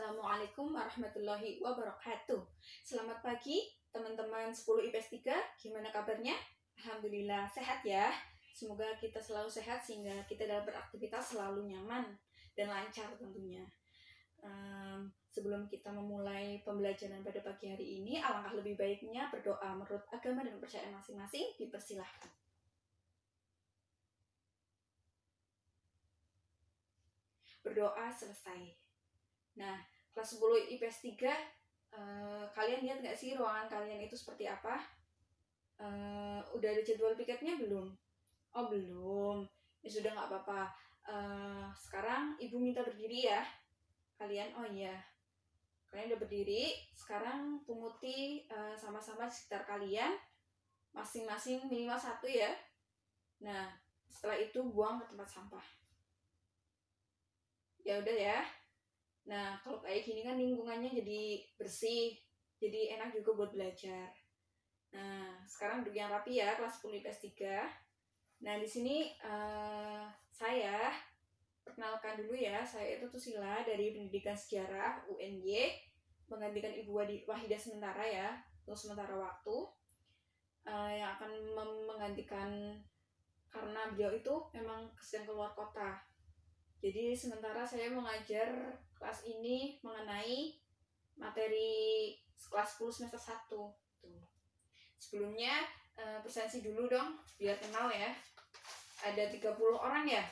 Assalamualaikum warahmatullahi wabarakatuh. Selamat pagi teman-teman 10 IPS 3. Gimana kabarnya? Alhamdulillah sehat ya. Semoga kita selalu sehat sehingga kita dalam beraktivitas selalu nyaman dan lancar tentunya. Sebelum kita memulai pembelajaran pada pagi hari ini, alangkah lebih baiknya berdoa menurut agama dan kepercayaan masing-masing. Dipersilahkan. Berdoa selesai. Nah, kelas 10 IPS 3, kalian lihat nggak sih ruangan kalian itu seperti apa? Udah ada jadwal piketnya belum? Oh belum, ya sudah nggak apa-apa. Sekarang ibu minta berdiri ya. Kalian, oh iya, kalian udah berdiri. Sekarang punguti sama-sama di sekitar kalian, masing-masing minimal 1 ya. Nah, setelah itu buang ke tempat sampah. Ya udah ya. Nah, kalau kayak gini kan lingkungannya jadi bersih, jadi enak juga buat belajar. Nah, sekarang duduk yang rapi ya, kelas 10 IPS 3. Nah, di sini saya perkenalkan dulu ya, saya itu Tusila dari Pendidikan Sejarah UNY, menggantikan Ibu Wahidah sementara ya, untuk sementara waktu, yang akan menggantikan karena beliau itu memang sedang keluar kota. Jadi sementara saya mengajar kelas ini mengenai materi kelas 10 semester 1. Tuh. Sebelumnya presensi dulu dong, biar kenal ya. Ada 30 orang ya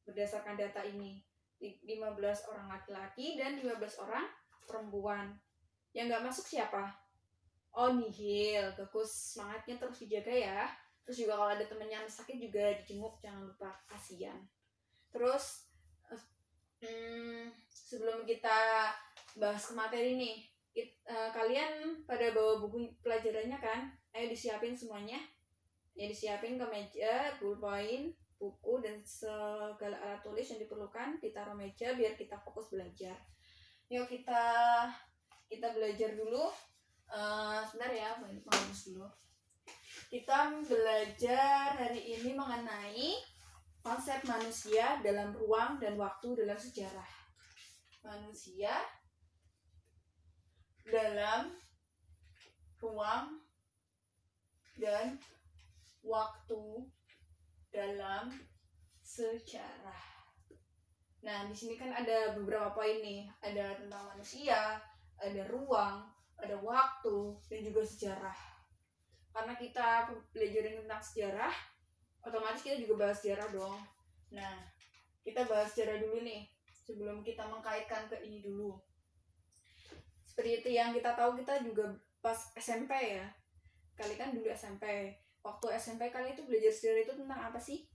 berdasarkan data ini. 15 orang laki-laki dan 15 orang perempuan. Yang nggak masuk siapa? Oh, nihil. Bagus, semangatnya terus dijaga ya. Terus juga kalau ada temen yang sakit juga dijenguk, jangan lupa, kasihan. Terus sebelum kita bahas ke materi nih, kalian pada bawa buku pelajarannya kan? Ayo disiapin semuanya. Ya disiapin ke meja, ballpoint, buku dan segala alat tulis yang diperlukan ditaruh meja biar kita fokus belajar. Yuk kita belajar dulu. Sebentar ya, bagus dulu. Kita belajar hari ini mengenai konsep manusia dalam ruang dan waktu dalam sejarah. Manusia dalam ruang dan waktu dalam sejarah. Nah, di sini kan ada beberapa poin nih. Ada tentang manusia, ada ruang, ada waktu, dan juga sejarah. Karena kita belajar tentang sejarah, otomatis kita juga bahas sejarah dong. Nah, kita bahas sejarah dulu nih, sebelum kita mengkaitkan ke ini dulu. Seperti itu yang kita tahu, kita juga pas SMP ya. Kali kan dulu SMP. Waktu SMP kali itu belajar sejarah itu tentang apa sih?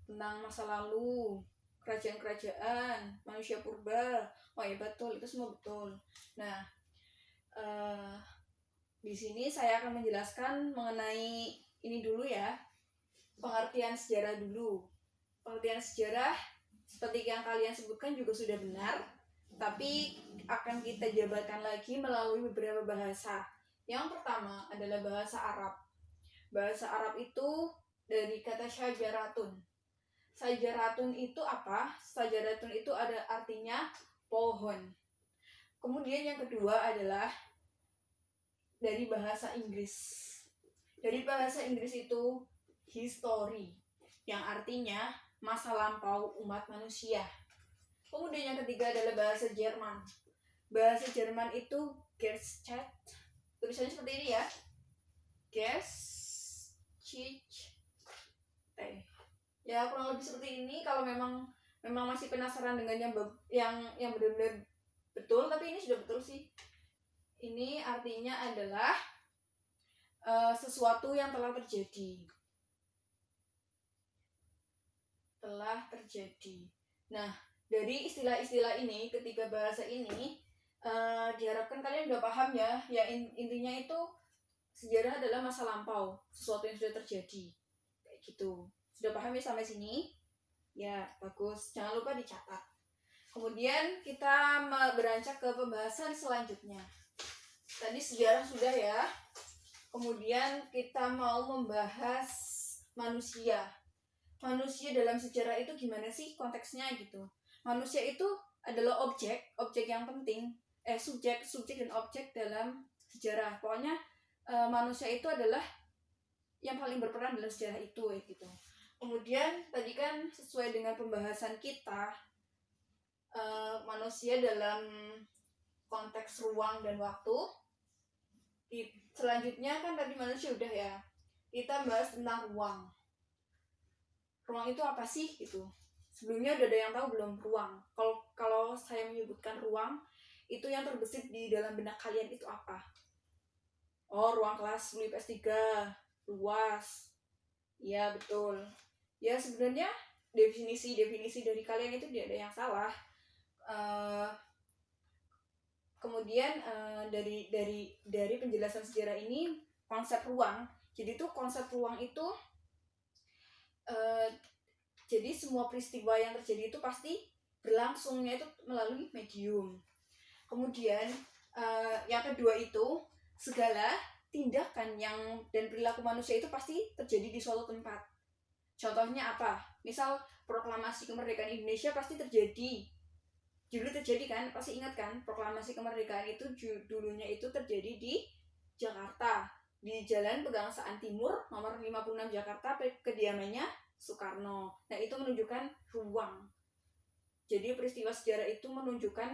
Tentang masa lalu, kerajaan-kerajaan, manusia purba. Oh ya betul, itu semua betul. Nah, di sini saya akan menjelaskan mengenai ini dulu ya. Pengertian sejarah dulu. Pengertian sejarah seperti yang kalian sebutkan juga sudah benar, tapi akan kita jabarkan lagi melalui beberapa bahasa. Yang pertama adalah bahasa Arab. Bahasa Arab itu dari kata syajaratun. Syajaratun itu apa? Syajaratun itu ada artinya pohon. Kemudian yang kedua adalah dari bahasa Inggris. Dari bahasa Inggris itu history, yang artinya masa lampau umat manusia. Kemudian yang ketiga adalah bahasa Jerman. Bahasa Jerman itu Geschichte. Tulisannya seperti ini ya. Geschichte. Ya kurang lebih seperti ini. Kalau memang masih penasaran dengan yang benar-benar betul, tapi ini sudah betul sih. Ini artinya adalah sesuatu yang telah terjadi. Nah, dari istilah-istilah ini, ketiga bahasa ini, diharapkan kalian udah paham ya. Ya intinya itu sejarah adalah masa lampau, sesuatu yang sudah terjadi. Kayak gitu. Sudah paham ya sampai sini? Ya, bagus. Jangan lupa dicatat. Kemudian kita beranjak ke pembahasan selanjutnya. Tadi sejarah sudah ya. Kemudian kita mau membahas manusia. Manusia dalam sejarah itu gimana sih konteksnya gitu. manusia itu adalah objek yang penting, subjek dan objek dalam sejarah. Pokoknya manusia itu adalah yang paling berperan dalam sejarah itu gitu. Kemudian tadi kan sesuai dengan pembahasan kita, manusia dalam konteks ruang dan waktu. Selanjutnya kan tadi manusia udah ya, kita bahas tentang ruang. Ruang itu apa sih gitu? Sebelumnya udah ada yang tahu belum ruang? Kalau saya menyebutkan ruang, itu yang terbesit di dalam benak kalian itu apa? Oh, ruang kelas Uli PS3, luas. Ya, betul. Ya, sebenarnya definisi dari kalian itu tidak ada yang salah. Kemudian dari penjelasan sejarah ini, konsep ruang. Jadi tuh konsep ruang itu jadi semua peristiwa yang terjadi itu pasti berlangsungnya itu melalui medium. Kemudian yang kedua itu, segala tindakan dan perilaku manusia itu pasti terjadi di suatu tempat. Contohnya apa? Misal proklamasi kemerdekaan Indonesia pasti terjadi. Dulu terjadi kan? Pasti ingat kan? Proklamasi kemerdekaan itu dulunya itu terjadi di Jakarta, di Jalan Pegangsaan Timur nomor 56 Jakarta, kediamannya Soekarno. Nah, itu menunjukkan ruang. Jadi peristiwa sejarah itu menunjukkan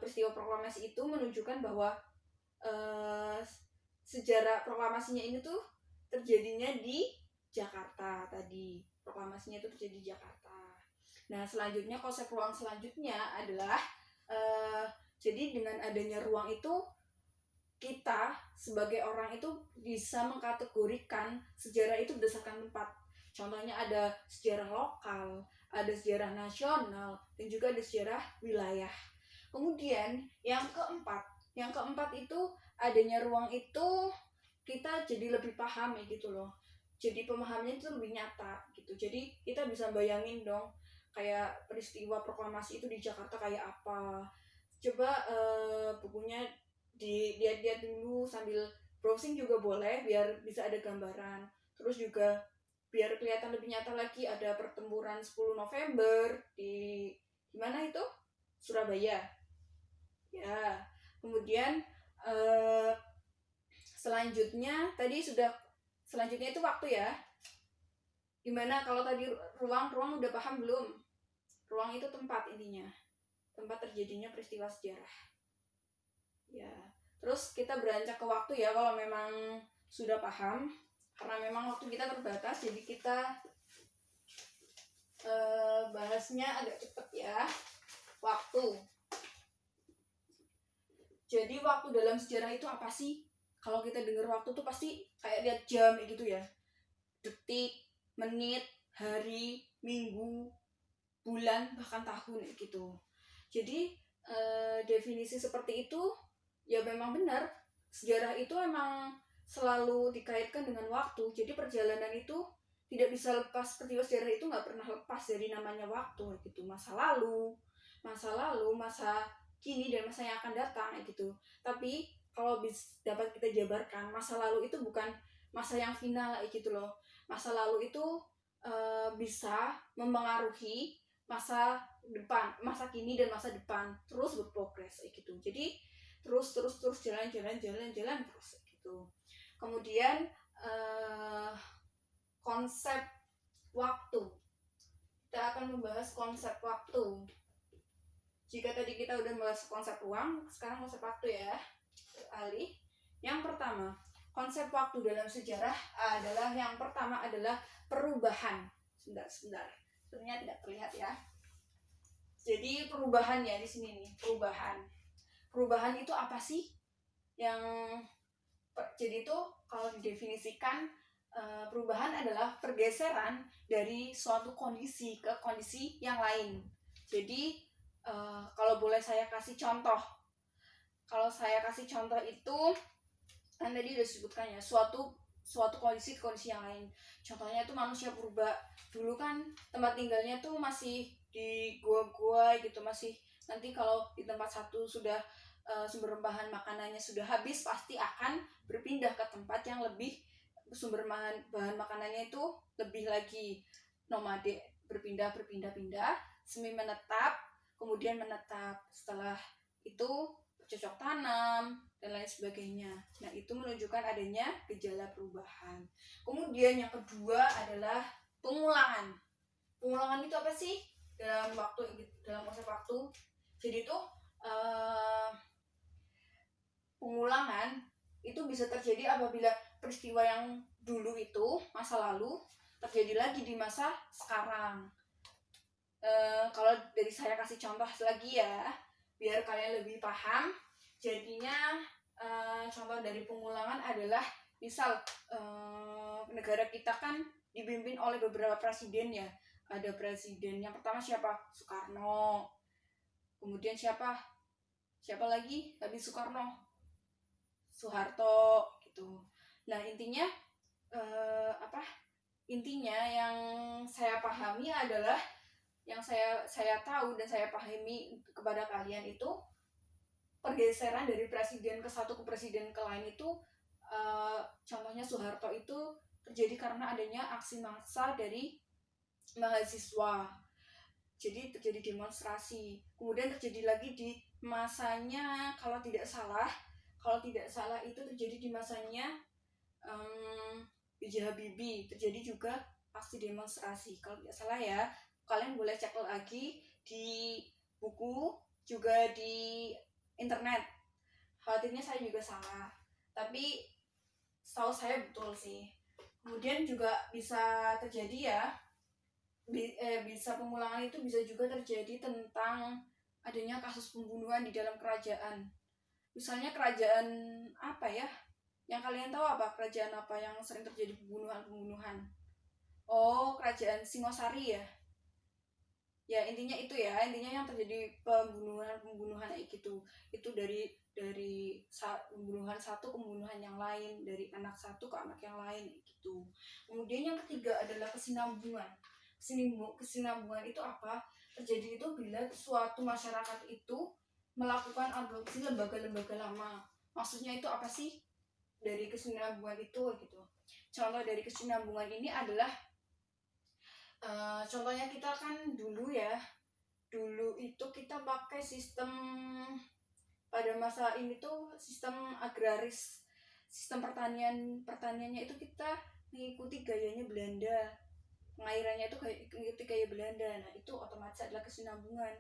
peristiwa proklamasi itu menunjukkan bahwa sejarah proklamasinya ini tuh terjadinya di Jakarta tadi. Proklamasinya itu terjadi di Jakarta. Nah, selanjutnya konsep ruang selanjutnya adalah jadi dengan adanya ruang itu, kita sebagai orang itu bisa mengkategorikan sejarah itu berdasarkan tempat. Contohnya ada sejarah lokal, ada sejarah nasional, dan juga ada sejarah wilayah. Kemudian yang keempat itu adanya ruang itu kita jadi lebih paham ya gitu loh. Jadi pemahamannya itu lebih nyata gitu. Jadi kita bisa bayangin dong kayak peristiwa proklamasi itu di Jakarta kayak apa. Coba bukunya dilihat-lihat dulu sambil browsing juga boleh biar bisa ada gambaran. Terus juga biar kelihatan lebih nyata lagi ada pertempuran 10 November di mana itu? Surabaya. Ya. Kemudian selanjutnya itu waktu ya. Gimana kalau tadi ruang udah paham belum? Ruang itu tempat intinya. Tempat terjadinya peristiwa sejarah. Ya. Terus kita beranjak ke waktu ya kalau memang sudah paham. Karena memang waktu kita terbatas, jadi kita bahasnya agak cepet ya. Waktu. Jadi waktu dalam sejarah itu apa sih? Kalau kita dengar waktu tuh pasti kayak lihat jam gitu ya. Detik, menit, hari, minggu, bulan, bahkan tahun gitu. Jadi definisi seperti itu ya memang benar. Sejarah itu memang selalu dikaitkan dengan waktu. Jadi perjalanan itu tidak bisa lepas, peristiwa sejarah itu nggak pernah lepas dari namanya waktu gitu. Masa lalu, masa kini, dan masa yang akan datang gitu. Tapi kalau dapat kita jabarkan, masa lalu itu bukan masa yang final gitu loh. Masa lalu itu bisa mempengaruhi masa depan, masa kini dan masa depan, terus berprogres gitu. Jadi terus jalan terus gitu. Kemudian konsep waktu. Kita akan membahas konsep waktu. Jika tadi kita udah membahas konsep ruang, sekarang konsep waktu ya. Alih. Yang pertama, konsep waktu dalam sejarah adalah yang pertama adalah perubahan. Sebentar. Sebenarnya tidak terlihat ya. Jadi perubahan ya di sini nih, perubahan. Perubahan itu apa sih? Jadi itu kalau didefinisikan, perubahan adalah pergeseran dari suatu kondisi ke kondisi yang lain. Jadi kalau boleh saya kasih contoh. Kalau saya kasih contoh itu kan tadi udah disebutkan ya, suatu kondisi ke kondisi yang lain. Contohnya itu manusia purba. Dulu kan tempat tinggalnya tuh masih di gua-gua gitu, masih nanti kalau di tempat satu sudah sumber bahan makanannya sudah habis, pasti akan berpindah ke tempat yang lebih sumber bahan makanannya itu lebih lagi nomade, berpindah semi menetap, kemudian menetap. Setelah itu cocok tanam dan lain sebagainya. Nah, itu menunjukkan adanya gejala perubahan. Kemudian yang kedua adalah pengulangan. Pengulangan itu apa sih? Dalam konsep waktu. Jadi itu pengulangan itu bisa terjadi apabila peristiwa yang dulu itu, masa lalu, terjadi lagi di masa sekarang. Kalau dari saya kasih contoh lagi ya, biar kalian lebih paham. Jadinya contoh dari pengulangan adalah misal negara kita kan dipimpin oleh beberapa presiden ya. Ada presiden yang pertama siapa? Soekarno. Kemudian siapa lagi habis Soekarno? Soeharto gitu. Nah, intinya intinya yang saya pahami adalah, yang saya tahu dan saya pahami kepada kalian itu, pergeseran dari presiden ke satu ke presiden ke lain itu, contohnya Soeharto itu terjadi karena adanya aksi massa dari mahasiswa. Jadi terjadi demonstrasi. Kemudian terjadi lagi di masanya, kalau tidak salah itu terjadi di masanya B.J. Habibie, terjadi juga aksi demonstrasi. Kalau tidak salah ya, kalian boleh cek lagi di buku, juga di internet. Khawatirnya saya juga salah, tapi setahu saya betul sih. Kemudian juga bisa terjadi ya, bisa pengulangan itu bisa juga terjadi tentang adanya kasus pembunuhan di dalam kerajaan. Misalnya kerajaan apa ya? Yang kalian tahu apa? Kerajaan apa yang sering terjadi pembunuhan? Oh, kerajaan Singosari ya. Ya, intinya itu ya. Intinya yang terjadi pembunuhan kayak gitu. Itu dari pembunuhan satu ke pembunuhan yang lain, dari anak satu ke anak yang lain gitu. Kemudian yang ketiga adalah kesinambungan. Kesinambungan itu apa? Terjadi itu bila suatu masyarakat itu melakukan adopsi lembaga-lembaga lama. Maksudnya itu apa sih? Dari kesinambungan itu gitu. Contoh dari kesinambungan ini adalah contohnya kita kan dulu itu kita pakai sistem, pada masa ini tuh sistem agraris, sistem pertaniannya itu kita mengikuti gayanya Belanda, pengairannya itu mengikuti gaya Belanda. Nah, itu otomatis adalah kesinambungan.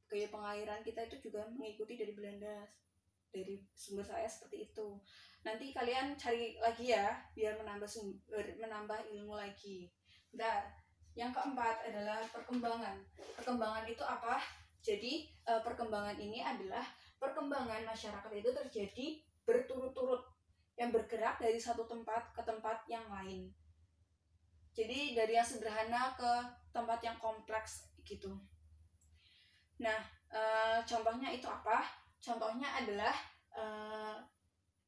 Gaya pengairan kita itu juga mengikuti dari Belanda. Dari sumber saya seperti itu. Nanti kalian cari lagi ya, biar menambah ilmu lagi. Bentar. Yang keempat adalah perkembangan. Perkembangan itu apa? Jadi perkembangan ini adalah perkembangan masyarakat itu terjadi berturut-turut, yang bergerak dari satu tempat ke tempat yang lain. Jadi dari yang sederhana ke tempat yang kompleks gitu. Nah, contohnya itu apa? Contohnya adalah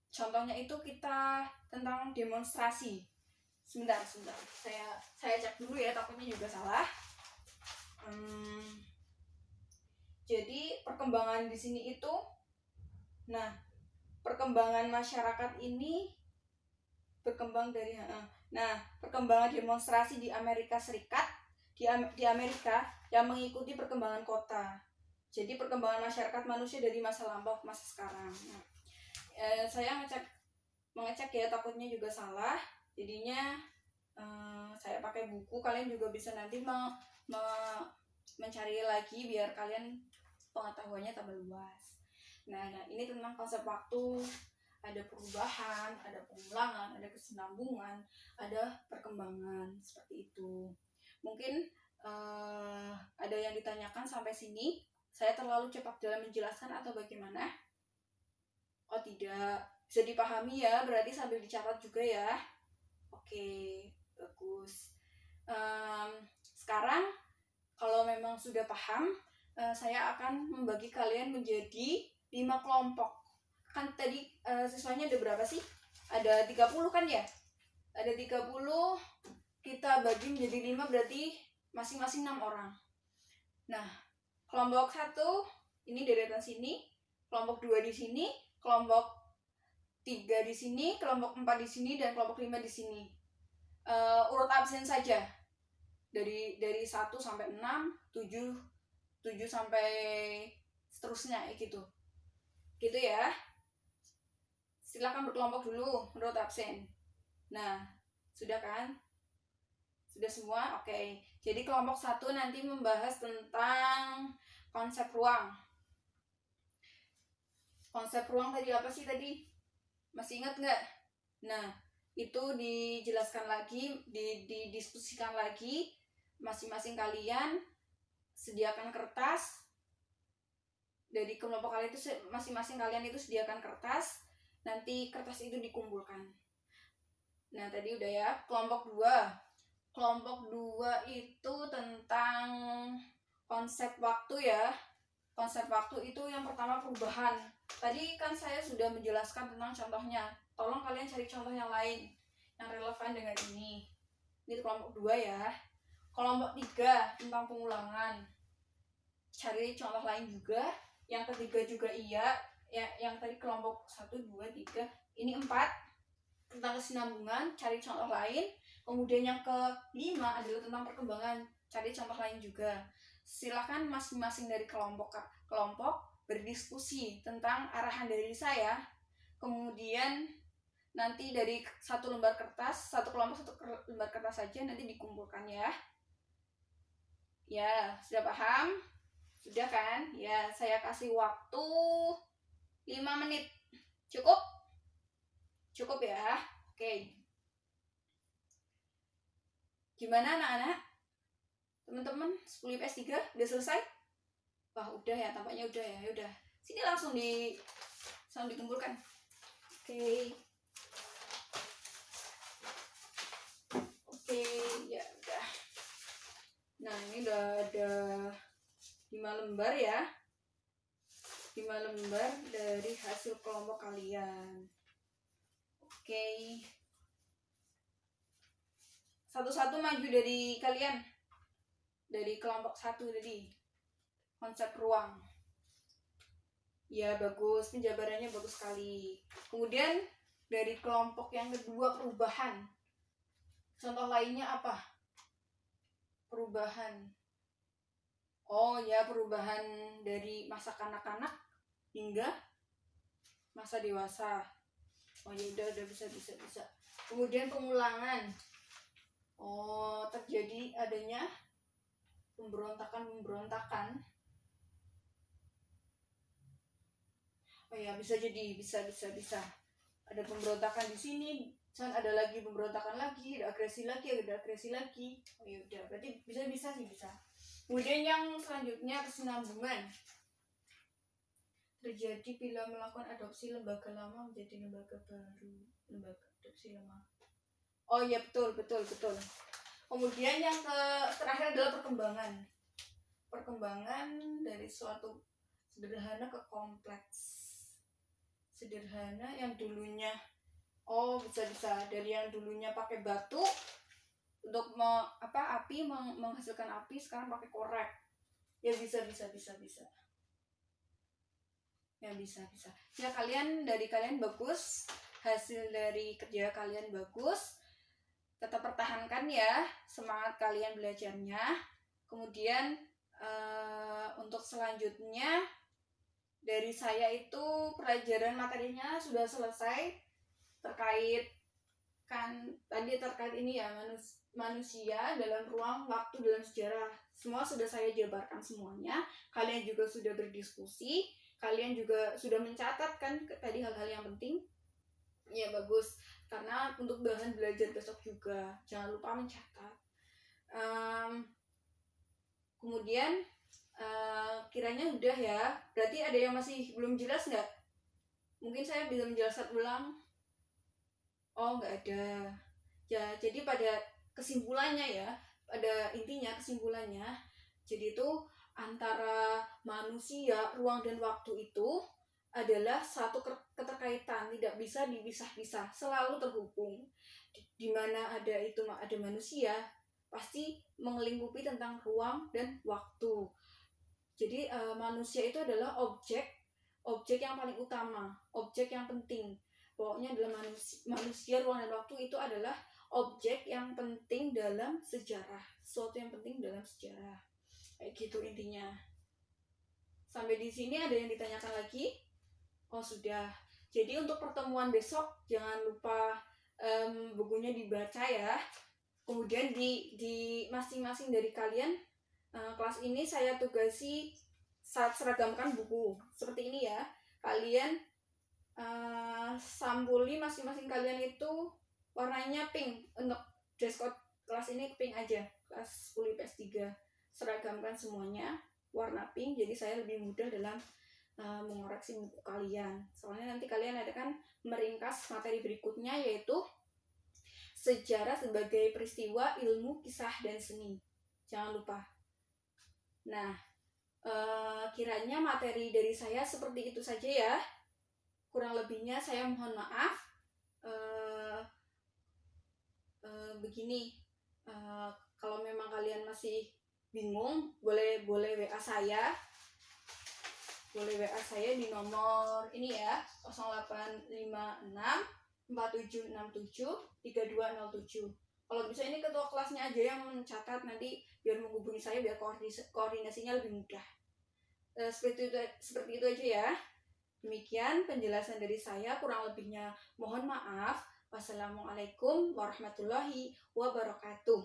contohnya itu kita tentang demonstrasi. Sebentar. Saya cek dulu ya, takutnya juga salah. Jadi perkembangan di sini itu, nah, perkembangan masyarakat ini berkembang dari perkembangan demonstrasi di Amerika Serikat, di Amerika yang mengikuti perkembangan kota. Jadi perkembangan masyarakat manusia dari masa lampau ke masa sekarang. Nah, saya mengecek ya, takutnya juga salah. Jadinya saya pakai buku. Kalian juga bisa nanti mencari lagi biar kalian pengetahuannya tambah luas. Nah, ini tentang konsep waktu. Ada perubahan, ada pengulangan, ada kesinambungan, ada perkembangan, seperti itu. Mungkin ada yang ditanyakan sampai sini. Saya terlalu cepat dalam menjelaskan atau bagaimana? Oh tidak, bisa dipahami ya, berarti sambil dicatat juga ya. Oke, bagus. Sekarang kalau memang sudah paham, saya akan membagi kalian menjadi 5 kelompok. Kan tadi siswanya ada berapa sih? Ada 30 kan ya? Ada 30, kita bagi menjadi 5, berarti masing-masing 6 orang. Nah, kelompok 1 ini deretan sini, kelompok 2 di sini, kelompok 3 di sini, kelompok 4 di sini, dan kelompok 5 di sini. Urut absen saja. dari 1 sampai 6, 7 sampai seterusnya gitu. Gitu ya. Silakan berkelompok dulu menurut absen. Nah, sudah kan? Sudah semua? Oke. Jadi kelompok 1 nanti membahas tentang konsep ruang. Konsep ruang tadi apa sih tadi? Masih ingat nggak? Nah, itu dijelaskan lagi, didiskusikan lagi. Masing-masing kalian sediakan kertas. Dari kelompok kalian itu masing-masing kalian itu sediakan kertas. Nanti kertas itu dikumpulkan. Nah, tadi udah ya. Kelompok 2. Kelompok 2 itu tentang konsep waktu ya. Konsep waktu itu yang pertama perubahan. Tadi kan saya sudah menjelaskan tentang contohnya. Tolong kalian cari contoh yang lain yang relevan dengan ini. Ini kelompok 2 ya. Kelompok 3 tentang pengulangan. Cari contoh lain juga. Yang ketiga juga iya. Yang tadi kelompok 1, 2, 3. Ini 4 tentang kesinambungan. Cari contoh lain. Kemudian yang kelima adalah tentang perkembangan. Cari contoh lain juga. Silakan masing-masing dari kelompok berdiskusi tentang arahan dari saya. Kemudian nanti dari satu lembar kertas, satu kelompok satu lembar kertas saja nanti dikumpulkan ya. Ya, sudah paham? Sudah kan? Ya, saya kasih waktu 5 menit. Cukup? Cukup ya. Oke. Gimana anak-anak? Teman-teman, 10 IPS 3 udah selesai? Wah, udah ya, tampaknya udah ya. Udah. Sini langsung dikumpulkan. Oke. Oke, ya udah. Nah, ini udah ada 5 lembar ya. 5 lembar dari hasil kelompok kalian. Oke. Satu-satu maju dari kalian. Dari kelompok 1 tadi. Konsep ruang. Ya, bagus. Penjabarannya bagus sekali. Kemudian dari kelompok yang kedua perubahan. Contoh lainnya apa? Perubahan. Oh ya, perubahan dari masa kanak-kanak hingga masa dewasa. Oh ya udah bisa. Kemudian pengulangan. Oh, terjadi adanya pemberontakan. Oh ya, bisa jadi bisa. Ada pemberontakan di sini, ada lagi pemberontakan lagi, ada agresi lagi. Oh ya udah, berarti bisa sih. Kemudian yang selanjutnya kesinambungan. Terjadi bila melakukan adopsi lembaga lama menjadi lembaga baru. Lembaga adopsi lama. Oh iya, betul. Kemudian yang terakhir adalah perkembangan. Perkembangan dari suatu sederhana ke kompleks. Sederhana yang dulunya bisa dari yang dulunya pakai batu untuk menghasilkan api, sekarang pakai korek. Ya bisa. Ya bisa. Ya, dari kalian bagus. Hasil dari kerja kalian bagus. Tetap pertahankan ya semangat kalian belajarnya. Kemudian untuk selanjutnya dari saya itu pelajaran materinya sudah selesai terkait ini ya, manusia dalam ruang, waktu, dalam sejarah. Semua sudah saya jabarkan semuanya. Kalian juga sudah berdiskusi. Kalian juga sudah mencatat kan tadi hal-hal yang penting. Ya bagus. Karena untuk bahan belajar besok juga jangan lupa mencatat. Kemudian kiranya udah ya. Berarti ada yang masih belum jelas nggak? Mungkin saya bisa menjelaskan ulang. Oh, nggak ada. Ya, jadi pada kesimpulannya ya, pada intinya kesimpulannya, jadi itu antara manusia, ruang dan waktu itu adalah satu keterkaitan, tidak bisa dipisah-pisah, selalu terhubung. Di mana ada manusia, pasti melingkupi tentang ruang dan waktu. Jadi manusia itu adalah objek yang paling utama, objek yang penting. Pokoknya adalah manusia, ruang dan waktu itu adalah objek yang penting dalam sejarah, sesuatu yang penting dalam sejarah, kayak gitu intinya. Sampai di sini ada yang ditanyakan lagi? Oh sudah. Jadi untuk pertemuan besok jangan lupa bukunya dibaca ya. Kemudian di masing-masing dari kalian kelas ini saya tugasi seragamkan buku seperti ini ya. Kalian sampuli masing-masing kalian itu warnanya pink. Untuk dress code kelas ini pink aja, kelas 10 IPS 3. Seragamkan semuanya warna pink, jadi saya lebih mudah dalam mengoreksi buku kalian. Soalnya nanti kalian ada kan meringkas materi berikutnya, yaitu sejarah sebagai peristiwa ilmu, kisah, dan seni. Jangan lupa. Nah, kiranya materi dari saya seperti itu saja ya. Kurang lebihnya saya mohon maaf. Begini, kalau memang kalian masih bingung, boleh WA saya. Boleh WA saya di nomor ini ya, 0856 4767 3207. Kalau bisa ini ketua kelasnya aja yang mencatat, nanti biar menghubungi saya biar koordinasinya lebih mudah. Seperti itu aja ya. Demikian penjelasan dari saya, kurang lebihnya mohon maaf. Wassalamualaikum warahmatullahi wabarakatuh.